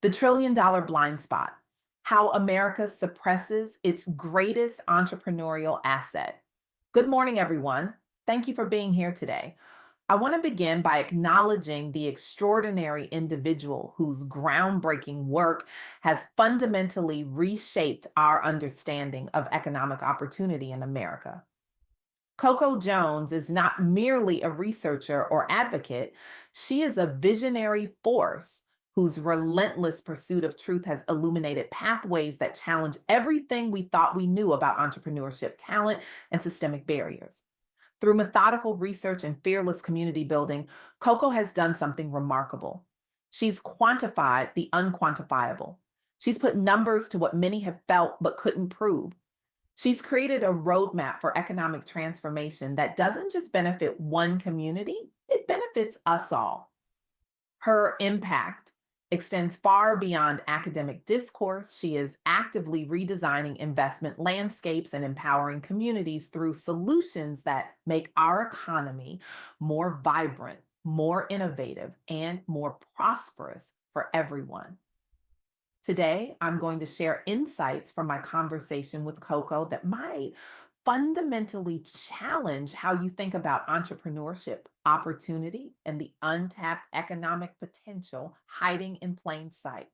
The trillion dollar blind spot: how America suppresses its greatest entrepreneurial asset. Good morning, everyone. Thank you for being here today. I want to begin by acknowledging the extraordinary individual whose groundbreaking work has fundamentally reshaped our understanding of economic opportunity in America. Coco Jones is not merely a researcher or advocate, she is a visionary force whose relentless pursuit of truth has illuminated pathways that challenge everything we thought we knew about entrepreneurship, talent, and systemic barriers. Through methodical research and fearless community building, Coco has done something remarkable. She's quantified the unquantifiable. She's put numbers to what many have felt but couldn't prove. She's created a roadmap for economic transformation that doesn't just benefit one community, it benefits us all. Her impact extends far beyond academic discourse. She is actively redesigning investment landscapes and empowering communities through solutions that make our economy more vibrant, more innovative, and more prosperous for everyone. Today, I'm going to share insights from my conversation with Coco that might fundamentally challenge how you think about entrepreneurship, opportunity, and the untapped economic potential hiding in plain sight.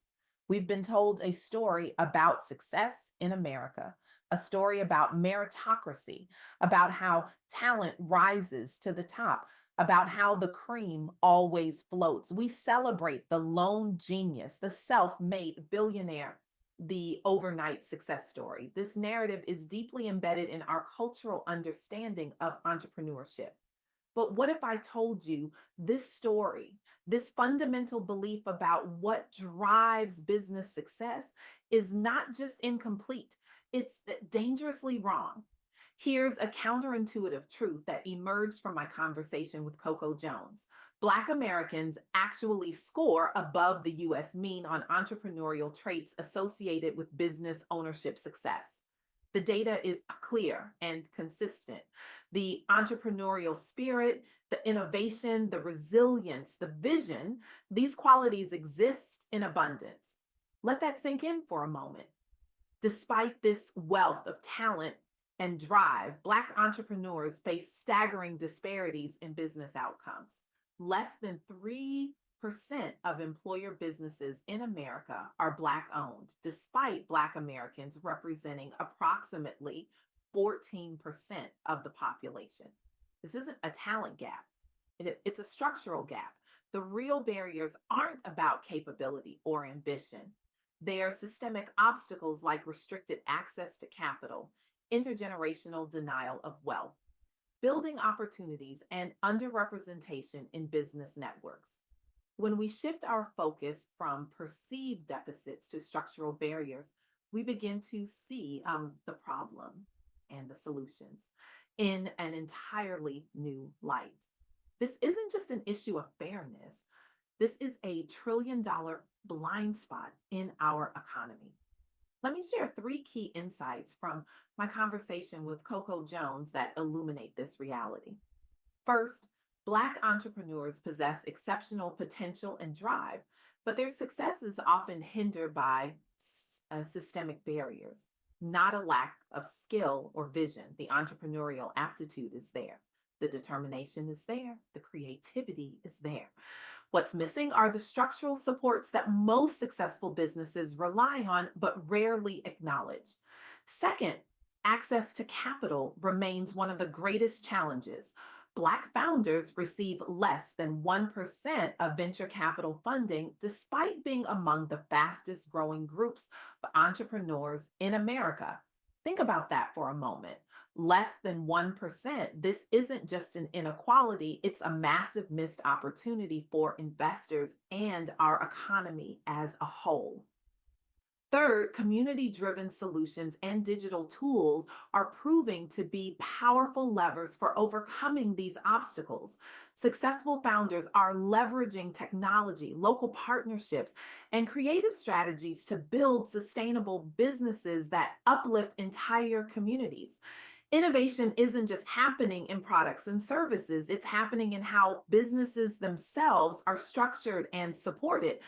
We've been told a story about success in America, a story about meritocracy, about how talent rises to the top, about how the cream always floats. We celebrate the lone genius, the self made billionaire, the overnight success story. This narrative is deeply embedded in our cultural understanding of entrepreneurship. But what if I told you this story, this fundamental belief about what drives business success is not just incomplete, it's dangerously wrong? Here's a counterintuitive truth that emerged from my conversation with Coco Jones. Black Americans actually score above the US mean on entrepreneurial traits associated with business ownership success. The data is clear and consistent. The entrepreneurial spirit, the innovation, the resilience, the vision, these qualities exist in abundance. Let that sink in for a moment. Despite this wealth of talent and drive, Black entrepreneurs face staggering disparities in business outcomes. Less than 3% of employer businesses in America are Black owned, despite Black Americans representing approximately 14% of the population. This isn't a talent gap, it's a structural gap. The real barriers aren't about capability or ambition. They are systemic obstacles like restricted access to capital, intergenerational denial of wealth, building opportunities, and underrepresentation in business networks. When we shift our focus from perceived deficits to structural barriers, we begin to see the problem and the solutions in an entirely new light. This isn't just an issue of fairness, this is a trillion-dollar blind spot in our economy. Let me share three key insights from my conversation with Coco Jones that illuminate this reality. First, Black entrepreneurs possess exceptional potential and drive, but their success is often hindered by systemic barriers, not a lack of skill or vision. The entrepreneurial aptitude is there, the determination is there, the creativity is there. What's missing are the structural supports that most successful businesses rely on but rarely acknowledge. Second, access to capital remains one of the greatest challenges. Black founders receive less than 1% of venture capital funding, despite being among the fastest growing groups of entrepreneurs in America. Think about that for a moment. Less than 1%. This isn't just an inequality, it's a massive missed opportunity for investors and our economy as a whole. Third, community driven solutions and digital tools are proving to be powerful levers for overcoming these obstacles. Successful founders are leveraging technology, local partnerships, and creative strategies to build sustainable businesses that uplift entire communities. Innovation isn't just happening in products and services, it's happening in how businesses themselves are structured and supported.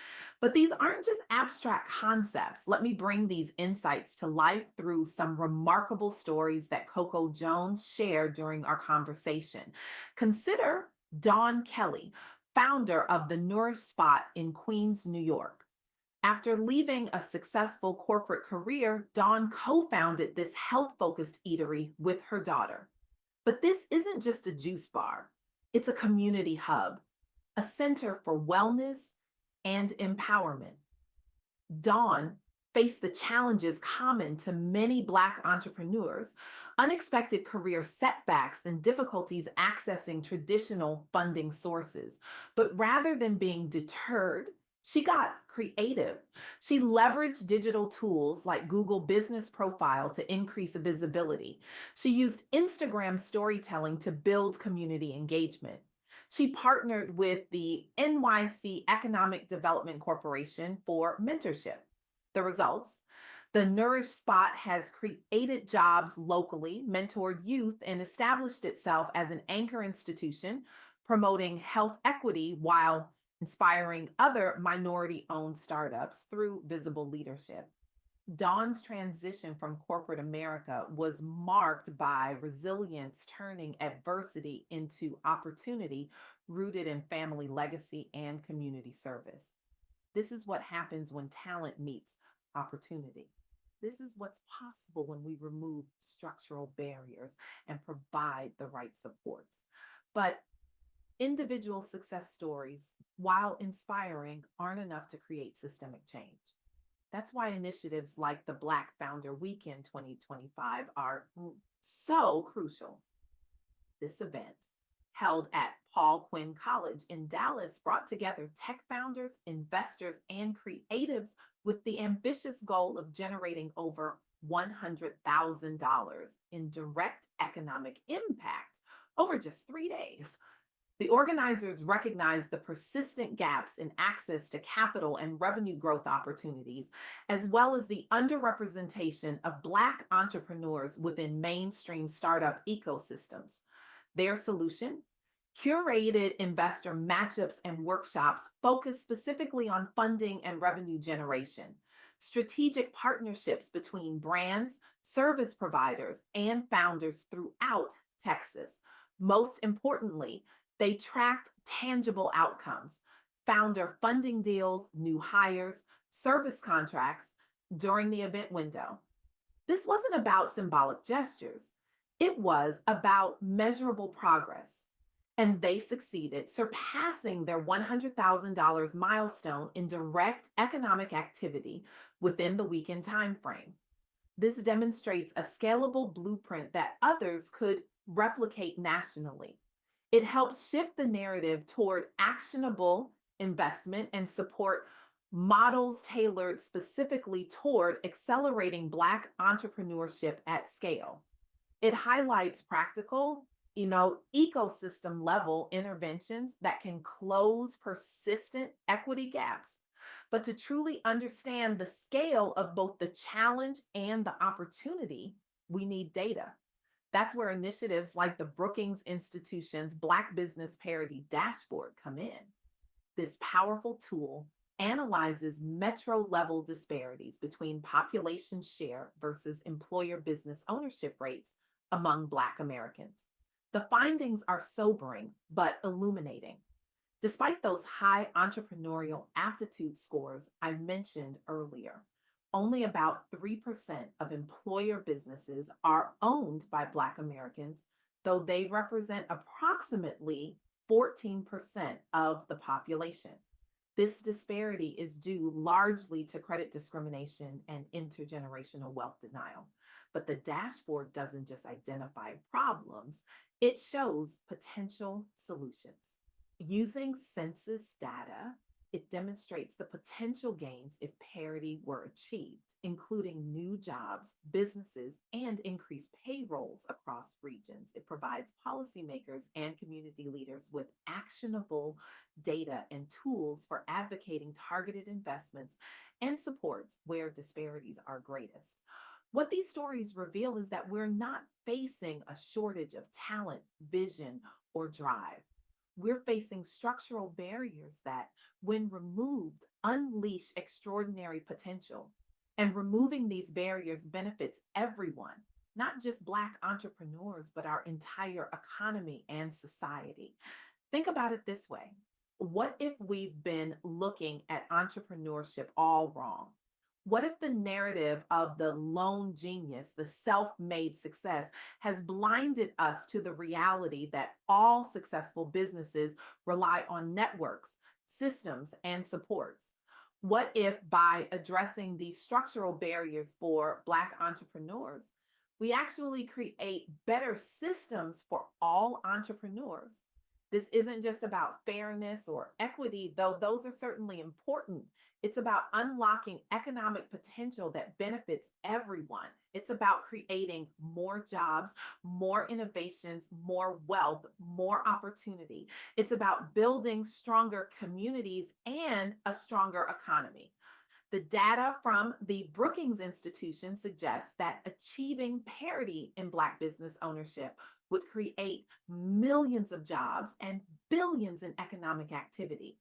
But these aren't just abstract concepts. Let me bring these insights to life through some remarkable stories that Coco Jones shared during our conversation. Consider Dawn Kelly, founder of the Nourish Spot in Queens, New York. After leaving a successful corporate career, Dawn co founded this health focused eatery with her daughter. But this isn't just a juice bar, it's a community hub, a center for wellness and empowerment. Dawn faced the challenges common to many Black entrepreneurs, unexpected career setbacks, and difficulties accessing traditional funding sources. But rather than being deterred, she got creative. She leveraged digital tools like Google Business Profile to increase visibility. She used Instagram storytelling to build community engagement. She partnered with the NYC Economic Development Corporation for mentorship. The results: the Nourish Spot has created jobs locally, mentored youth, and established itself as an anchor institution, promoting health equity while inspiring other minority owned startups through visible leadership. Dawn's transition from corporate America was marked by resilience, turning adversity into opportunity rooted in family legacy and community service. This is what happens when talent meets opportunity. This is what's possible when we remove structural barriers and provide the right supports. But individual success stories, while inspiring, aren't enough to create systemic change. That's why initiatives like the Black Founder Weekend 2025 are so crucial. This event, held at Paul Quinn College in Dallas, brought together tech founders, investors, and creatives with the ambitious goal of generating over $100,000 in direct economic impact over just 3 days. The organizers recognized the persistent gaps in access to capital and revenue growth opportunities, as well as the underrepresentation of Black entrepreneurs within mainstream startup ecosystems. Their solution: curated investor matchups and workshops focused specifically on funding and revenue generation, strategic partnerships between brands, service providers, and founders throughout Texas. Most importantly, they tracked tangible outcomes: founder funding deals, new hires, service contracts during the event window. This wasn't about symbolic gestures, it was about measurable progress. And they succeeded, surpassing their $100,000 milestone in direct economic activity within the weekend timeframe. This demonstrates a scalable blueprint that others could replicate nationally. It helps shift the narrative toward actionable investment and support models tailored specifically toward accelerating Black entrepreneurship at scale. It highlights practical, ecosystem level interventions that can close persistent equity gaps. But to truly understand the scale of both the challenge and the opportunity, we need data. That's where initiatives like the Brookings Institution's Black Business Parity Dashboard come in. This powerful tool analyzes metro level disparities between population share versus employer business ownership rates among Black Americans. The findings are sobering but illuminating. Despite those high entrepreneurial aptitude scores I mentioned earlier, only about 3% of employer businesses are owned by Black Americans, though they represent approximately 14% of the population. This disparity is due largely to credit discrimination and intergenerational wealth denial. But the dashboard doesn't just identify problems, it shows potential solutions. Using census data, it demonstrates the potential gains if parity were achieved, including new jobs, businesses, and increased payrolls across regions. It provides policymakers and community leaders with actionable data and tools for advocating targeted investments and supports where disparities are greatest. What these stories reveal is that we're not facing a shortage of talent, vision, or drive. We're facing structural barriers that, when removed, unleash extraordinary potential. And removing these barriers benefits everyone, not just Black entrepreneurs, but our entire economy and society. Think about it this way. What if we've been looking at entrepreneurship all wrong? What if the narrative of the lone genius, the self made success, has blinded us to the reality that all successful businesses rely on networks, systems, and supports? What if by addressing these structural barriers for Black entrepreneurs, we actually create better systems for all entrepreneurs? This isn't just about fairness or equity, though those are certainly important. It's about unlocking economic potential that benefits everyone. It's about creating more jobs, more innovations, more wealth, more opportunity. It's about building stronger communities and a stronger economy. The data from the Brookings Institution suggests that achieving parity in Black business ownership would create millions of jobs and billions in economic activity.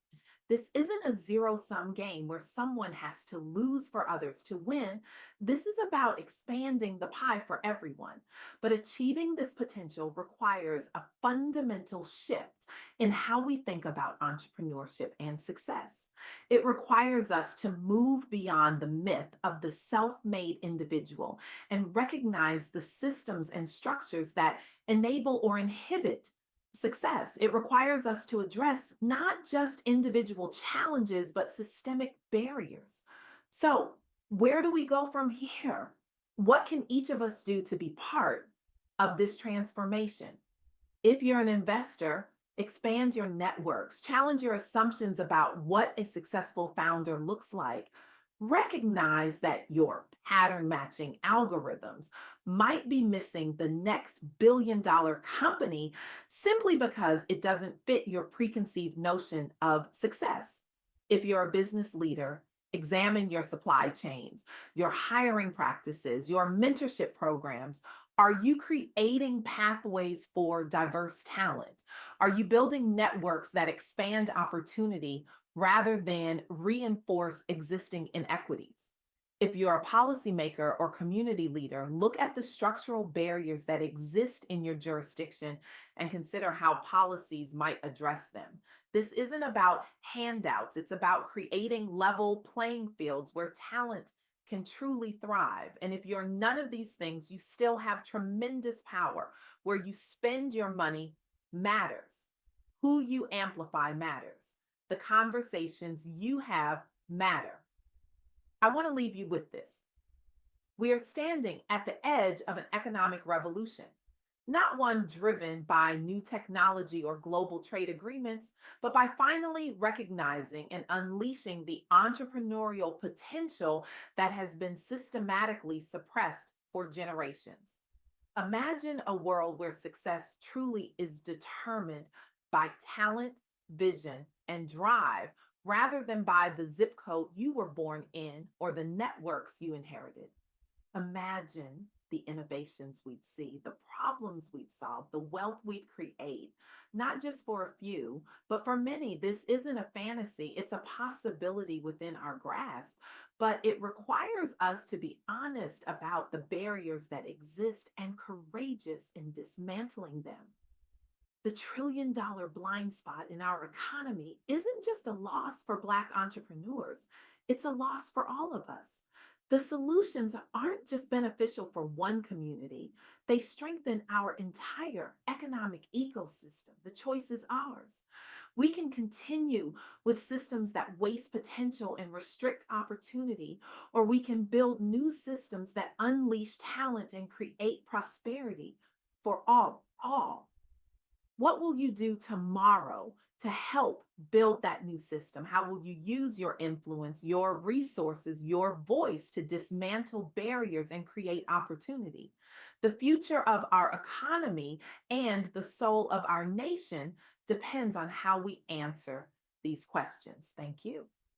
This isn't a zero sum game where someone has to lose for others to win. This is about expanding the pie for everyone. But achieving this potential requires a fundamental shift in how we think about entrepreneurship and success. It requires us to move beyond the myth of the self made individual and recognize the systems and structures that enable or inhibit success. It requires us to address not just individual challenges, but systemic barriers. So, where do we go from here? What can each of us do to be part of this transformation? If you're an investor, expand your networks, challenge your assumptions about what a successful founder looks like. Recognize that your pattern matching algorithms might be missing the next billion-dollar company simply because it doesn't fit your preconceived notion of success. If you're a business leader, examine your supply chains, your hiring practices, your mentorship programs. Are you creating pathways for diverse talent? Are you building networks that expand opportunity rather than reinforce existing inequities? If you're a policymaker or community leader, look at the structural barriers that exist in your jurisdiction and consider how policies might address them. This isn't about handouts, it's about creating level playing fields where talent can truly thrive. And if you're none of these things, you still have tremendous power. Where you spend your money matters, who you amplify matters, the conversations you have matter. I want to leave you with this. We are standing at the edge of an economic revolution, not one driven by new technology or global trade agreements, but by finally recognizing and unleashing the entrepreneurial potential that has been systematically suppressed for generations. Imagine a world where success truly is determined by talent, vision, and drive rather than by the zip code you were born in or the networks you inherited. Imagine the innovations we'd see, the problems we'd solve, the wealth we'd create, not just for a few, but for many. This isn't a fantasy, it's a possibility within our grasp. But it requires us to be honest about the barriers that exist and courageous in dismantling them. The $1 trillion blind spot in our economy isn't just a loss for Black entrepreneurs, it's a loss for all of us. The solutions aren't just beneficial for one community, they strengthen our entire economic ecosystem. The choice is ours. We can continue with systems that waste potential and restrict opportunity, or we can build new systems that unleash talent and create prosperity for all. What will you do tomorrow to help build that new system? How will you use your influence, your resources, your voice to dismantle barriers and create opportunity? The future of our economy and the soul of our nation depends on how we answer these questions. Thank you.